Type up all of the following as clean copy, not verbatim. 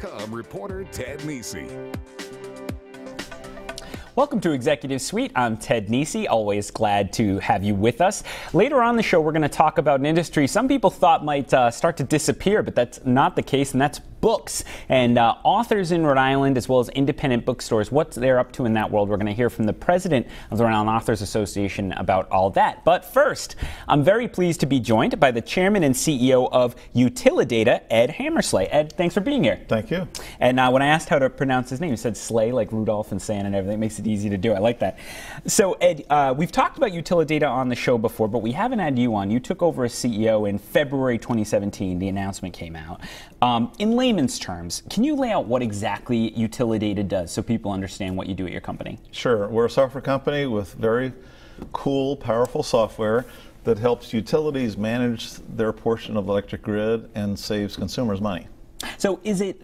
ExpoTV.com reporter Ted Nesi. Welcome to Executive Suite. I'm Ted Nesi, always glad to have you with us. Later on the show, we're going to talk about an industry some people thought might start to disappear, but that's not the case, and that's books. And authors in Rhode Island, as well as independent bookstores, what they're up to in that world. We're going to hear from the president of the Rhode Island Authors Association about all that. But first, I'm very pleased to be joined by the chairman and CEO of Utilidata, Ed Hammersla. Ed, thanks for being here. Thank you. And when I asked how to pronounce his name, he said Slay, like Rudolph and Santa and everything. It makes it easy to do. I like that. So, Ed, we've talked about Utilidata on the show before, but we haven't had you on. You took over as CEO in February 2017. The announcement came out. In layman's terms, can you lay out what exactly Utilidata does so people understand what you do at your company? Sure. We're a software company with very cool, powerful software that helps utilities manage their portion of the electric grid and saves consumers money. So is it,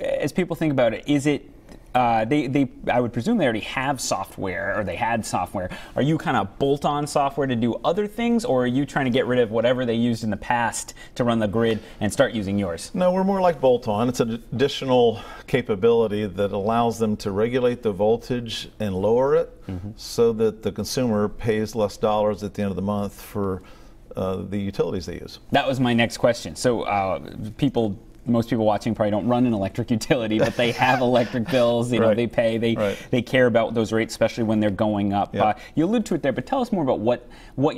as people think about it, is it, I would presume they already have software, or they had software. Are you kind of bolt-on software to do other things, or are you trying to get rid of whatever they used in the past to run the grid and start using yours? No, we're more like bolt-on. It's an additional capability that allows them to regulate the voltage and lower it so that the consumer pays less dollars at the end of the month for the utilities they use. That was my next question. So most people watching probably don't run an electric utility, but they have electric bills. You know, they pay. They care about those rates, especially when they're going up. Yep. You allude to it there, but tell us more about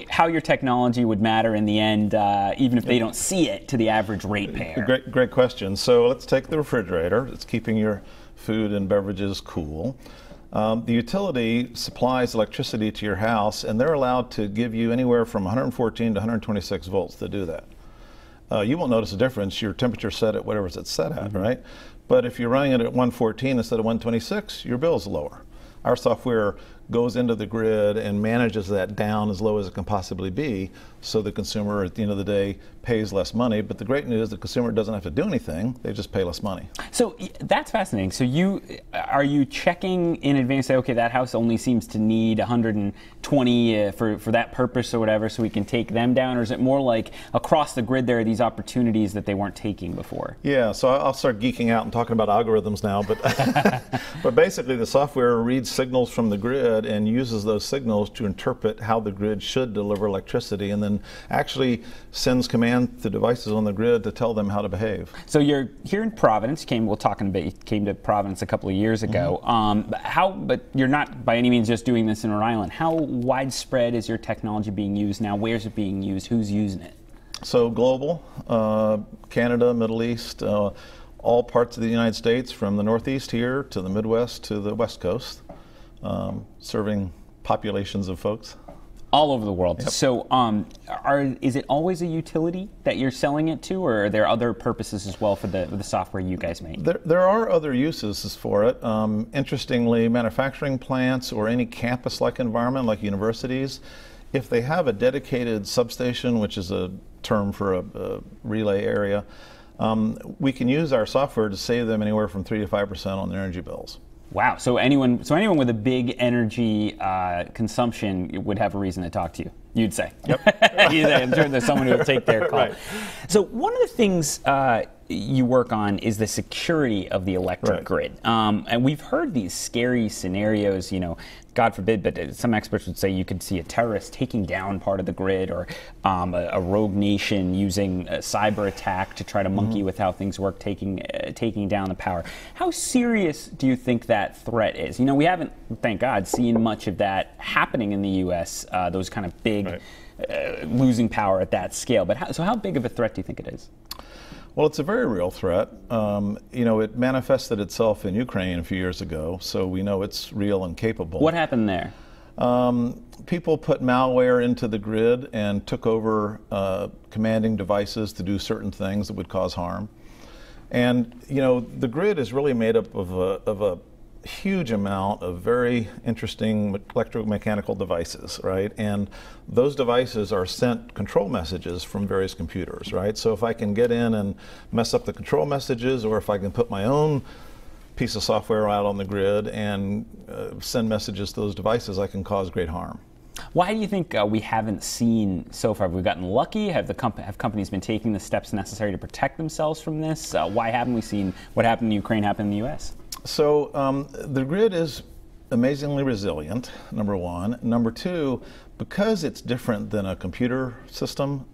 how your technology would matter in the end, even if they don't see it, to the average ratepayer. Great question. So let's take the refrigerator. It's keeping your food and beverages cool. The utility supplies electricity to your house, and they're allowed to give you anywhere from 114 to 126 volts to do that. You won't notice a difference. Your temperature set at whatever it's set at, right? But if you're running it at 114 instead of 126, your bill's lower. Our software goes into the grid and manages that down as low as it can possibly be, so the consumer at the end of the day pays less money. But the great news, the consumer doesn't have to do anything, they just pay less money. So that's fascinating. So are you checking in advance, say, okay, that house only seems to need 120 for that purpose or whatever, so we can take them down? Or is it more like across the grid there are these opportunities that they weren't taking before? Yeah, so I'll start geeking out and talking about algorithms now, but but basically the software reads signals from the grid and uses those signals to interpret how the grid should deliver electricity, and then actually sends command to devices on the grid to tell them how to behave. So you're here in Providence. We'll talk in a bit. You came to Providence a couple of years ago. But you're not by any means just doing this in Rhode Island. How widespread is your technology being used now? Where's it being used? Who's using it? So global, Canada, Middle East, all parts of the United States, from the Northeast here to the Midwest to the West Coast, serving populations of folks. All over the world. Yep. So is it always a utility that you're selling it to, or are there other purposes as well for the software you guys make? There are other uses for it. Interestingly, manufacturing plants or any campus-like environment like universities, if they have a dedicated substation, which is a term for a relay area, we can use our software to save them anywhere from 3 to 5% on their energy bills. Wow. So anyone with a big energy consumption would have a reason to talk to you, you'd say. Yep. I'm sure there's someone who will take their call. Right. So one of the things you work on is the security of the electric grid. And we've heard these scary scenarios, God forbid, but some experts would say you could see a terrorist taking down part of the grid, or a rogue nation using a cyber attack to try to monkey with how things work, taking down the power. How serious do you think that threat is? We haven't, thank God, seen much of that happening in the U.S., those kind of big losing power at that scale. But how big of a threat do you think it is? Well, it's a very real threat. It manifested itself in Ukraine a few years ago, so we know it's real and capable. What happened there? People put malware into the grid and took over commanding devices to do certain things that would cause harm. And the grid is really made up of a huge amount of very interesting electromechanical devices, right? And those devices are sent control messages from various computers, right? So if I can get in and mess up the control messages, or if I can put my own piece of software out on the grid and send messages to those devices, I can cause great harm. Why do you think we haven't seen so far? Have we gotten lucky? Have companies been taking the steps necessary to protect themselves from this? Why haven't we seen what happened in Ukraine happen in the U.S.? So the grid is amazingly resilient, number one. Number two, because it's different than a computer system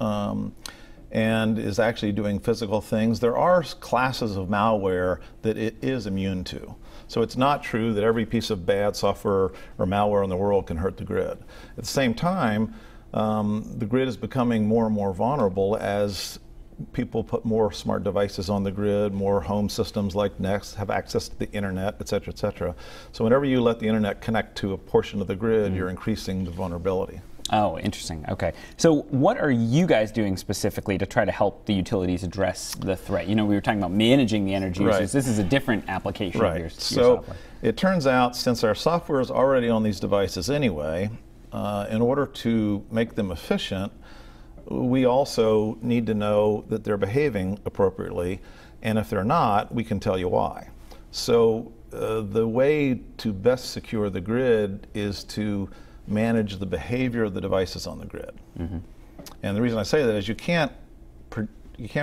and is actually doing physical things, there are classes of malware that it is immune to. So it's not true that every piece of bad software or malware in the world can hurt the grid. At the same time, the grid is becoming more and more vulnerable as people put more smart devices on the grid, more home systems like Next have access to the internet, et cetera, et cetera. So whenever you let the internet connect to a portion of the grid, you're increasing the vulnerability. Oh, interesting. Okay. So what are you guys doing specifically to try to help the utilities address the threat? You know, we were talking about managing the energy users. This is a different application of your software. It turns out, since our software is already on these devices anyway, in order to make them efficient, we also need to know that they're behaving appropriately, and if they're not, we can tell you why. So the way to best secure the grid is to manage the behavior of the devices on the grid. And the reason I say that is you can't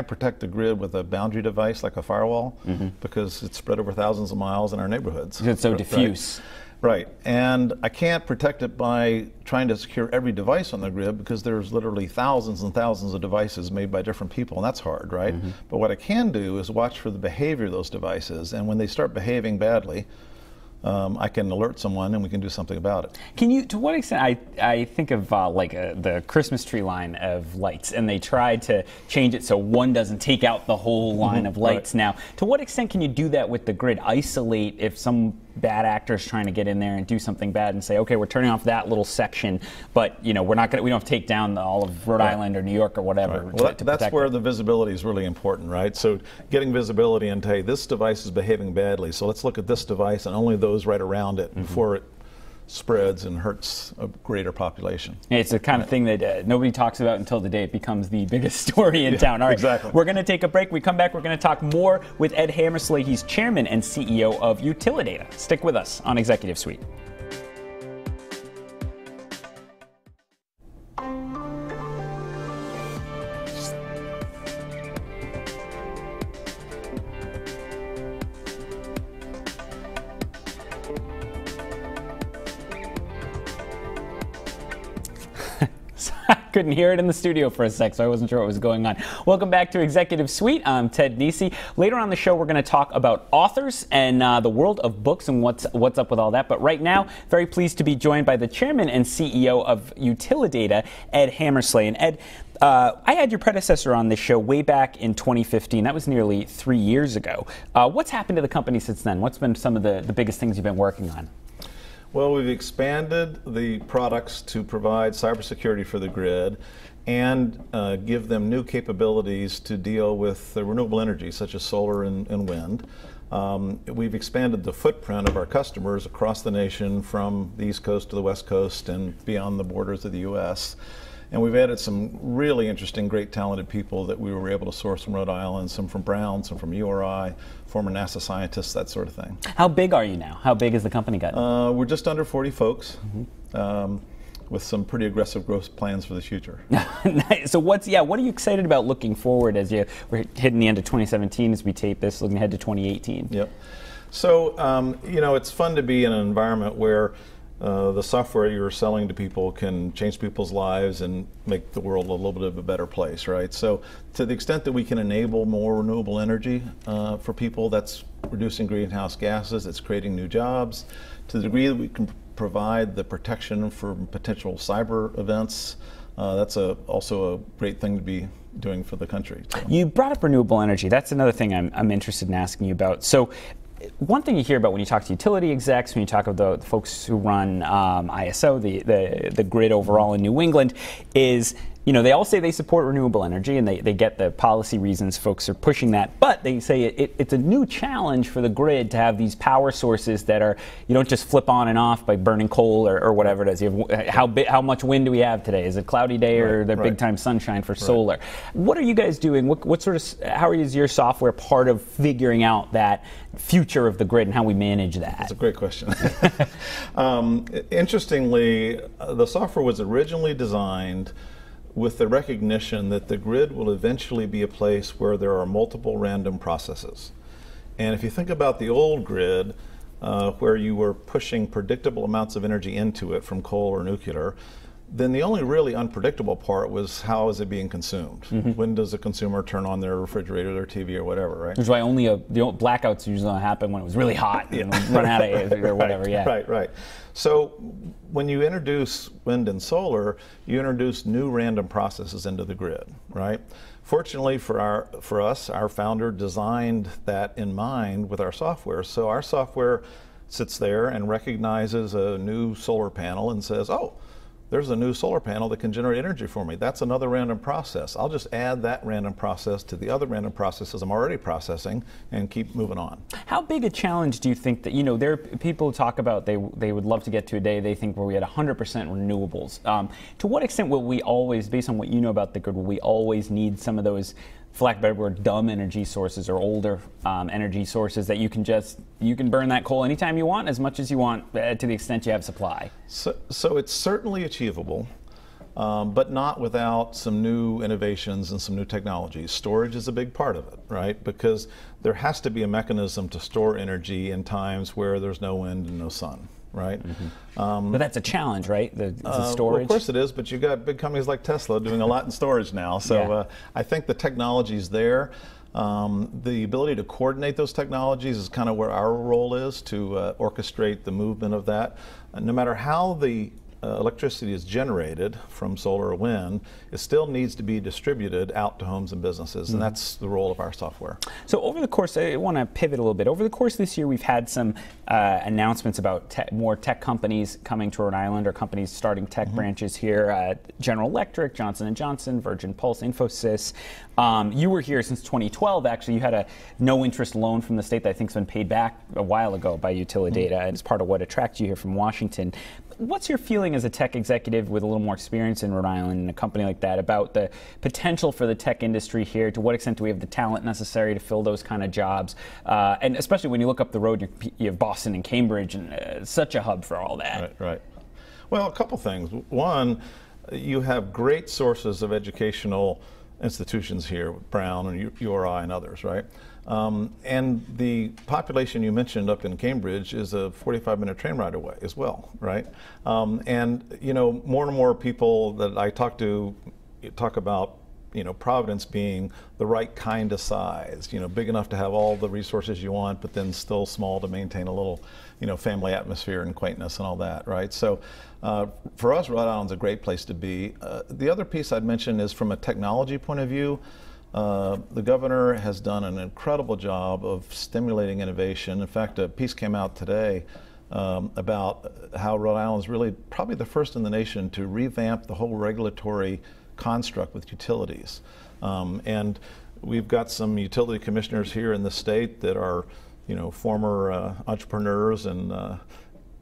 protect the grid with a boundary device like a firewall because it's spread over thousands of miles in our neighborhoods. It's so diffuse. Right, and I can't protect it by trying to secure every device on the grid because there's literally thousands and thousands of devices made by different people, and that's hard, right? But what I can do is watch for the behavior of those devices, and when they start behaving badly, I can alert someone and we can do something about it. Can you, to what extent, I think of the Christmas tree line of lights, and they tried to change it so one doesn't take out the whole line of lights now. To what extent can you do that with the grid? Isolate if some bad actor is trying to get in there and do something bad and say, okay, we're turning off that little section, but you know, we don't have to take down all of Rhode Island or New York or whatever. Well, that's where the visibility is really important, right? So getting visibility into, hey, this device is behaving badly, so let's look at this device and only those right around it before it spreads and hurts a greater population. It's the kind of thing that nobody talks about until the day it becomes the biggest story in town. All right, exactly. We're going to take a break. We come back, we're going to talk more with Ed Hammersla. He's chairman and CEO of Utilidata. Stick with us on Executive Suite. Couldn't hear it in the studio for a sec, so I wasn't sure what was going on. Welcome back to Executive Suite. I'm Ted Nesi. Later on the show, we're going to talk about authors and the world of books and what's up with all that. But right now, very pleased to be joined by the chairman and CEO of Utilidata, Ed Hammersla. And Ed, I had your predecessor on this show way back in 2015. That was nearly 3 years ago. What's happened to the company since then? What's been some of the biggest things you've been working on? Well, we've expanded the products to provide cybersecurity for the grid and give them new capabilities to deal with renewable energy, such as solar and wind. We've expanded the footprint of our customers across the nation from the East Coast to the West Coast and beyond the borders of the U.S. And we've added some really interesting, great, talented people that we were able to source from Rhode Island, some from Brown, some from URI, former NASA scientists, that sort of thing. How big are you now? How big has the company gotten? We're just under 40 folks, with some pretty aggressive growth plans for the future. Nice. So what are you excited about looking forward as we're hitting the end of 2017 as we tape this, looking ahead to 2018? Yep. So, you know, it's fun to be in an environment where the software you're selling to people can change people's lives and make the world a little bit of a better place, right? So to the extent that we can enable more renewable energy for people, that's reducing greenhouse gases, it's creating new jobs. To the degree that we can provide the protection for potential cyber events, that's also a great thing to be doing for the country. So. You brought up renewable energy. That's another thing I'm interested in asking you about. So one thing you hear about when you talk to utility execs, when you talk about the folks who run ISO, the grid overall in New England, is they all say they support renewable energy, and they get the policy reasons folks are pushing that, but they say it's a new challenge for the grid to have these power sources that are, you don't just flip on and off by burning coal or whatever it is. You have, how much wind do we have today? Is it a cloudy day or the big time sunshine for solar? What are you guys doing? How is your software part of figuring out that future of the grid and how we manage that? That's a great question. Interestingly, the software was originally designed with the recognition that the grid will eventually be a place where there are multiple random processes. And if you think about the old grid, where you were pushing predictable amounts of energy into it from coal or nuclear, then the only really unpredictable part was how is it being consumed? When does the consumer turn on their refrigerator, their TV, or whatever, right? Which is why only the blackouts usually happen when it was really hot, run out of air or whatever, Right. So when you introduce wind and solar, you introduce new random processes into the grid, right? Fortunately for us, our founder designed that in mind with our software. So our software sits there and recognizes a new solar panel and says, oh, there's a new solar panel that can generate energy for me. That's another random process. I'll just add that random process to the other random processes I'm already processing and keep moving on. How big a challenge do you think that, there are people who talk about they would love to get to a day they think where we had 100% renewables. To what extent will we always, based on what you know about the grid, will we always need some of those, for lack of a better word, dumb energy sources or older energy sources that you can burn that coal anytime you want, as much as you want, to the extent you have supply? So it's certainly achievable, but not without some new innovations and some new technologies. Storage is a big part of it, right? Because there has to be a mechanism to store energy in times where there's no wind and no sun. Right? But that's a challenge, right? The storage? Well, of course it is, but you've got big companies like Tesla doing a lot in storage now. So I think the technology's there. The ability to coordinate those technologies is kind of where our role is, to orchestrate the movement of that. No matter how the electricity is generated from solar or wind, it still needs to be distributed out to homes and businesses, and that's the role of our software. So over the course, I want to pivot a little bit. Over the course of this year, we've had some announcements about more tech companies coming to Rhode Island, or companies starting tech branches here. General Electric, Johnson & Johnson, Virgin Pulse, Infosys. You were here since 2012, actually. You had a no-interest loan from the state that I think has been paid back a while ago by Utilidata, and it's part of what attracted you here from Washington. What's your feeling as a tech executive with a little more experience in Rhode Island and a company like that about the potential for the tech industry here? To what extent do we have the talent necessary to fill those kind of jobs? And especially when you look up the road, you have Boston and Cambridge, and such a hub for all that. Right. Well, a couple things. One, you have great sources of educational institutions here, Brown and URI and others, right? And the population you mentioned up in Cambridge is a 45-minute train ride away as well, right? And more and more people that I talk to talk about Providence being the right kind of size, big enough to have all the resources you want, but then still small to maintain a little, family atmosphere and quaintness and all that, right? So for us, Rhode Island's a great place to be. The other piece I'd mention is from a technology point of view. The governor has done an incredible job of stimulating innovation. In fact, a piece came out today about how Rhode Island is really probably the first in the nation to revamp the whole regulatory construct with utilities. And we've got some utility commissioners here in the state that are, former entrepreneurs and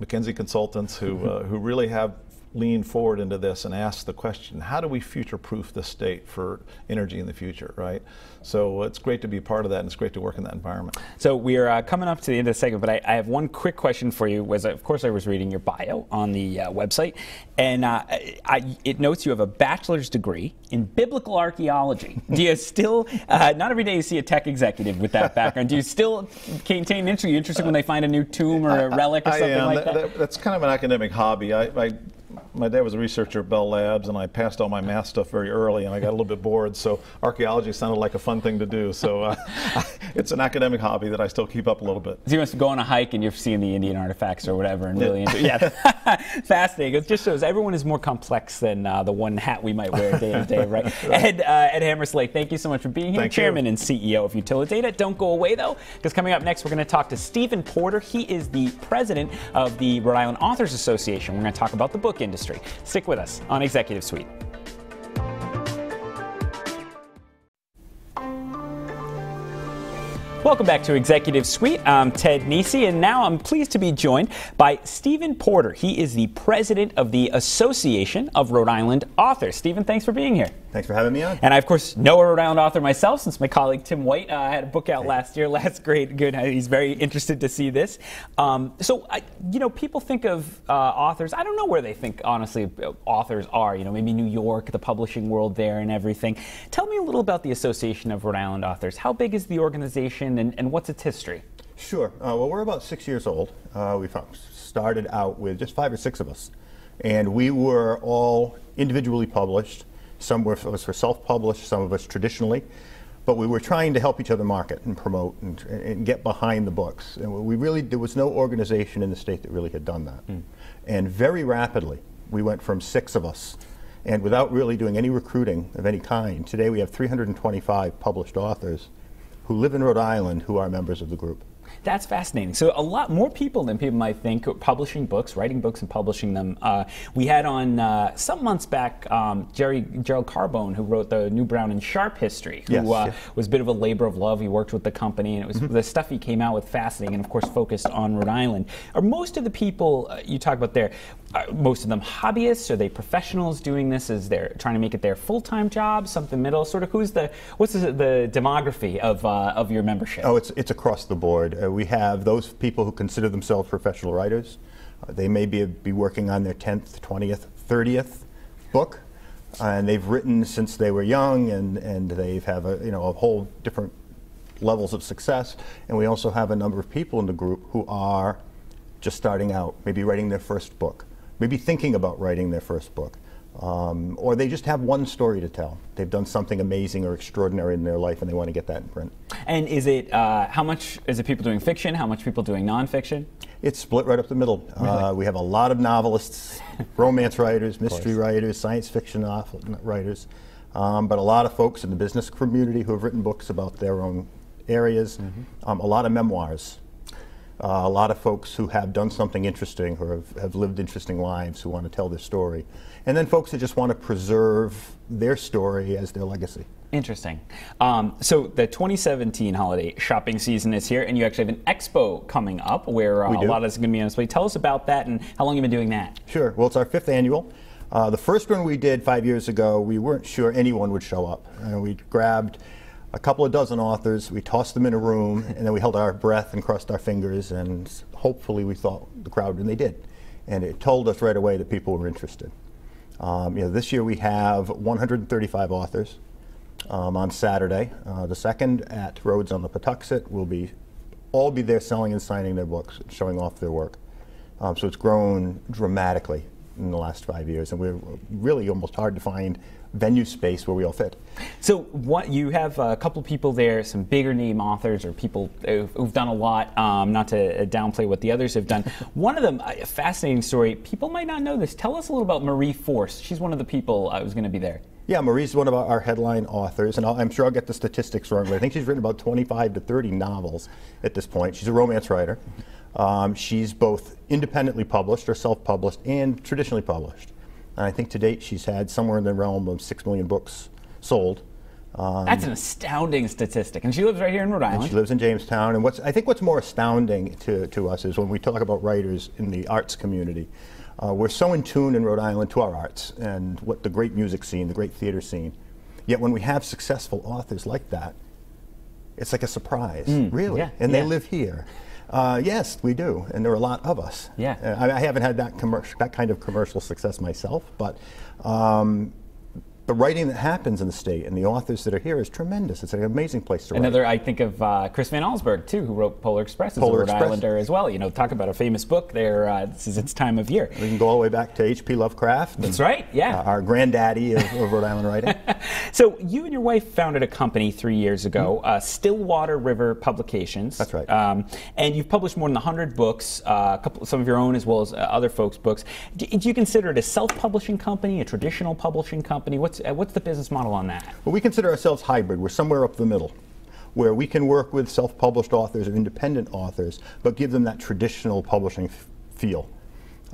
McKinsey consultants who really have lean forward into this and ask the question, how do we future-proof the state for energy in the future, right? So it's great to be part of that, and it's great to work in that environment. So we are coming up to the end of the segment, but I have one quick question for you. Of course, I was reading your bio on the website, and it notes you have a bachelor's degree in biblical archaeology. Do you still, not every day you see a tech executive with that background, do you still maintain interest? Are you interested when they find a new tomb or a relic or something like that? That's kind of an academic hobby. My dad was a researcher at Bell Labs, and I passed all my math stuff very early, and I got a little bit bored, so archaeology sounded like a fun thing to do. So it's an academic hobby that I still keep up a little bit. So you must go on a hike and you're seeing the Indian artifacts or whatever, and really fascinating. It just shows everyone is more complex than the one hat we might wear day to day, right? Right. Ed Hammersla, thank you so much for being here. Chairman and CEO of Utilidata. Don't go away, though, because coming up next, we're going to talk to Stephen Porter. He is the president of the Rhode Island Authors Association. We're going to talk about the book industry. Stick with us on Executive Suite. Welcome back to Executive Suite. I'm Ted Nesi, and now I'm pleased to be joined by Stephen Porter. He is the president of the Association of Rhode Island Authors. Stephen, thanks for being here. Thanks for having me on. And I, of course, know a Rhode Island author myself, since my colleague Tim White had a book out last year. That's great. Good. He's very interested to see this. People think of authors. I don't know where they think, honestly, authors are. Maybe New York, the publishing world there and everything. Tell me a little about the Association of Rhode Island Authors. How big is the organization, and what's its history? Sure. Well, we're about 6 years old. We started out with just 5 or 6 of us. And we were all individually published. Some of us were self-published, some of us traditionally. But we were trying to help each other market and promote and get behind the books. And there was no organization in the state that really had done that. And very rapidly, we went from 6 of us. And without really doing any recruiting of any kind, today we have 325 published authors who live in Rhode Island who are members of the group. That's fascinating. So a lot more people than people might think are publishing books, writing books and publishing them. We had on some months back Gerald Carbone, who wrote the New Brown and Sharp history, who was a bit of a labor of love. He worked with the company, and it was the stuff he came out with fascinating, and of course focused on Rhode Island. Are most of the people you talk about there, most of them hobbyists? Are they professionals doing this? Is they're trying to make it their full-time job, something middle? Sort of what's the demography of your membership? Oh, it's across the board. We have those people who consider themselves professional writers. They may be working on their 10th, 20th, 30th book, and they've written since they were young, and they have a whole different levels of success. And we also have a number of people in the group who are just starting out, maybe writing their first book, maybe thinking about writing their first book. Or they just have one story to tell. They've done something amazing or extraordinary in their life, and they want to get that in print. And is it how much is it people doing fiction? How much people doing nonfiction? It's split right up the middle. Really? We have a lot of novelists, romance writers, mystery writers, science fiction writers, but a lot of folks in the business community who have written books about their own areas. A lot of memoirs. A lot of folks who have done something interesting, who have lived interesting lives, who want to tell their story. And then folks that just want to preserve their story as their legacy. Interesting. So the 2017 holiday shopping season is here, and you actually have an expo coming up where a lot is going to be on display. Tell us about that and how long you've been doing that. Sure. Well, it's our 5th annual. The first one we did 5 years ago, we weren't sure anyone would show up. We grabbed a couple of dozen authors, we tossed them in a room, and then we held our breath and crossed our fingers, and hopefully we thought the crowd, and they did. And it told us right away that people were interested. This year we have 135 authors on Saturday. The second at Rhodes on the Patuxent will all be there selling and signing their books, showing off their work. So it's grown dramatically in the last 5 years, and we're really almost hard to find venue space where we all fit. So you have a couple of people there, some bigger name authors or people who've done a lot, not to downplay what the others have done. One of them, a fascinating story, people might not know this. Tell us a little about Marie Force. She's one of the people who's going to be there. Yeah, Marie's one of our headline authors, and I'm sure I'll get the statistics wrong, but I think she's written about 25 to 30 novels at this point. She's a romance writer. She's both independently published or self-published and traditionally published. And I think to date she's had somewhere in the realm of 6 million books sold. That's an astounding statistic. And she lives right here in Rhode Island. She lives in Jamestown. And I think what's more astounding to us is when we talk about writers in the arts community, we're so in tune in Rhode Island to our arts and what the great music scene, the great theater scene. Yet when we have successful authors like that, it's like a surprise, really. Yeah, and they live here. Yes, we do, and there are a lot of us. Yeah. I haven't had that kind of commercial success myself, but the writing that happens in the state and the authors that are here is tremendous. It's an amazing place to write. I think of Chris Van Allsburg, too, who wrote Polar Express as a Rhode Islander as well. Talk about a famous book there. This is its time of year. We can go all the way back to H.P. Lovecraft. That's right, yeah. Our granddaddy of Rhode Island writing. So you and your wife founded a company 3 years ago, Stillwater River Publications. That's right. And you've published more than 100 books, some of your own as well as other folks' books. Do you consider it a self-publishing company, a traditional publishing company? What's the business model on that? Well, we consider ourselves hybrid. We're somewhere up the middle, where we can work with self-published authors or independent authors, but give them that traditional publishing feel.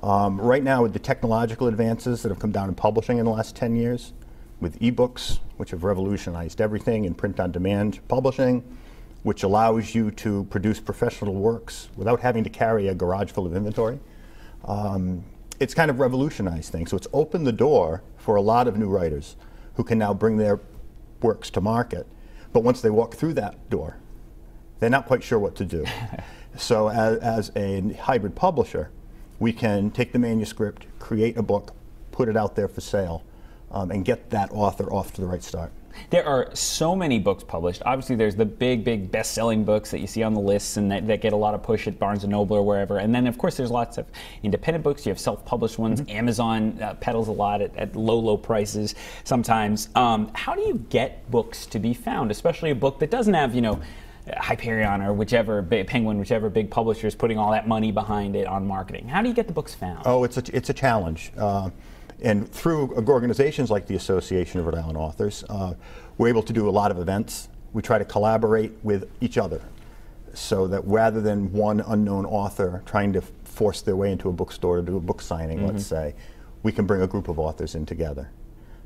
Right now, with the technological advances that have come down in publishing in the last 10 years, with ebooks, which have revolutionized everything in print-on-demand publishing, which allows you to produce professional works without having to carry a garage full of inventory. It's kind of revolutionized things. So it's opened the door for a lot of new writers who can now bring their works to market. But once they walk through that door, they're not quite sure what to do. So as a hybrid publisher, we can take the manuscript, create a book, put it out there for sale, and get that author off to the right start. There are so many books published. Obviously, there's the big best-selling books that you see on the lists and that get a lot of push at Barnes & Noble or wherever. And then, of course, there's lots of independent books. You have self-published ones. Amazon peddles a lot at low prices sometimes. How do you get books to be found, especially a book that doesn't have, Hyperion or Penguin, whichever big publisher is putting all that money behind it on marketing? How do you get the books found? Oh, it's a challenge. And through organizations like the Association of Rhode Island Authors, we're able to do a lot of events. We try to collaborate with each other so that rather than one unknown author trying to force their way into a bookstore to do a book signing, let's say, we can bring a group of authors in together,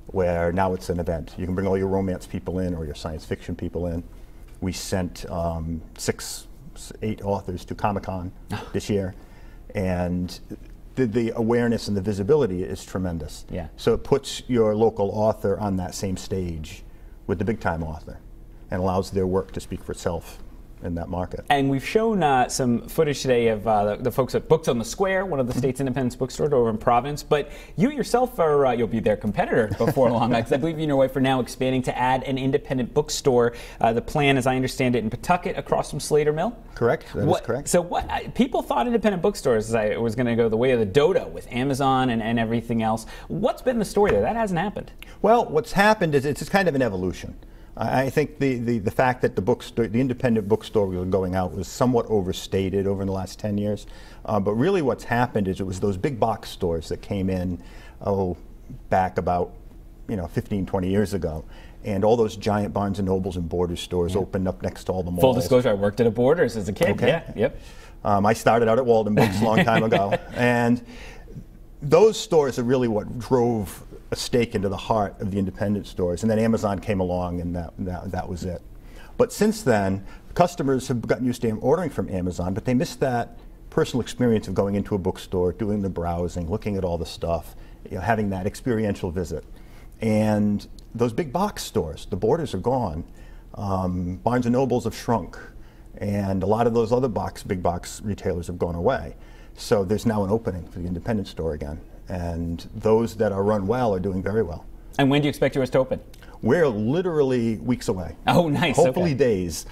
where now it's an event. You can bring all your romance people in or your science fiction people in. We sent 8 authors to Comic-Con this year, and the awareness and the visibility is tremendous. Yeah. So it puts your local author on that same stage with the big-time author and allows their work to speak for itself in that market. And we've shown some footage today of the folks at Books on the Square, one of the state's independent bookstores over in Providence. But you yourself are, you'll be their competitor before long, because I believe you and your wife are now expanding to add an independent bookstore. The plan, as I understand it, in Pawtucket across from Slater Mill? Correct, that is correct. So people thought independent bookstores was going to go the way of the dodo with Amazon and everything else. What's been the story there? That hasn't happened. Well, what's happened is it's kind of an evolution. I think the fact that the independent bookstore we were going out was somewhat overstated over the last 10 years. But really what's happened is it was those big box stores that came in, back about 15, 20 years ago. And all those giant Barnes & Nobles and Borders stores opened up next to all the malls. Full disclosure, I worked at a Borders as a kid. Okay. Yeah, yep. I started out at Walden Books a long time ago. And those stores are really what drove a stake into the heart of the independent stores, and then Amazon came along, and that was it. But since then, customers have gotten used to ordering from Amazon, but they miss that personal experience of going into a bookstore, doing the browsing, looking at all the stuff, having that experiential visit. And those big box stores, the Borders are gone. Barnes & Nobles have shrunk, and a lot of those other big box retailers have gone away. So there's now an opening for the independent store again. And those that are run well are doing very well. And when do you expect yours to open? We're literally weeks away. Oh, nice. Hopefully okay. days.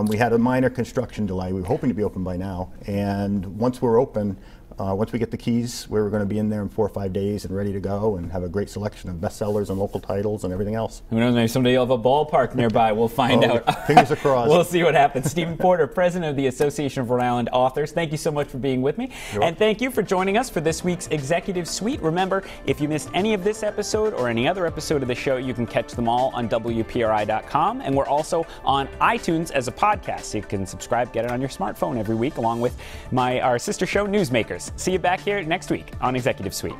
We had a minor construction delay. We were hoping to be open by now. And once we're open, once we get the keys, we're going to be in there in 4 or 5 days and ready to go and have a great selection of bestsellers and local titles and everything else. Who knows, maybe someday you'll have a ballpark nearby. We'll find out. Fingers are crossed. We'll see what happens. Stephen Porter, President of the Association of Rhode Island Authors, thank you so much for being with me. And thank you for joining us for this week's Executive Suite. Remember, if you missed any of this episode or any other episode of the show, you can catch them all on WPRI.com. And we're also on iTunes as a podcast. So you can subscribe, get it on your smartphone every week, along with our sister show, Newsmakers. See you back here next week on Executive Suite.